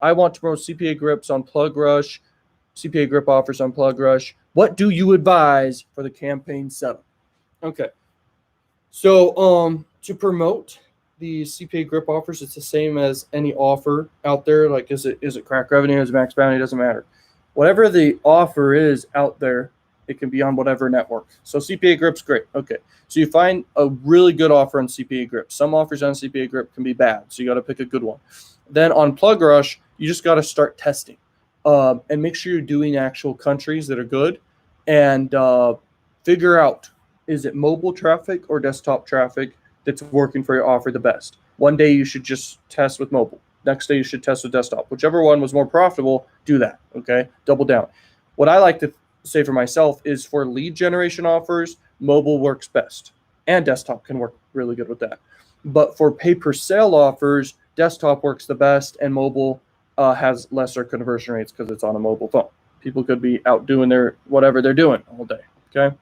I want to promote CPA grips on Plugrush, CPA grip offers on Plugrush. What do you advise for the campaign setup? Okay. So to promote the CPA grip offers, it's the same as any offer out there. Like, is it crack revenue? Is it max bounty? It doesn't matter. Whatever the offer is out there, it can be on whatever network. So CPA grip's great. Okay. So you find a really good offer on CPA grip. Some offers on CPA grip can be bad, so you got to pick a good one. Then on Plugrush, you just got to start testing and make sure you're doing actual countries that are good, and figure out, is it mobile traffic or desktop traffic that's working for your offer the best. One day you should just test with mobile. Next day you should test with desktop. Whichever one was more profitable, do that. Okay, double down. What I like to say for myself is, for lead generation offers, mobile works best, and desktop can work really good with that. But for pay per sale offers, desktop works the best, and mobile has lesser conversion rates because it's on a mobile phone. People could be out doing their whatever they're doing all day. Okay.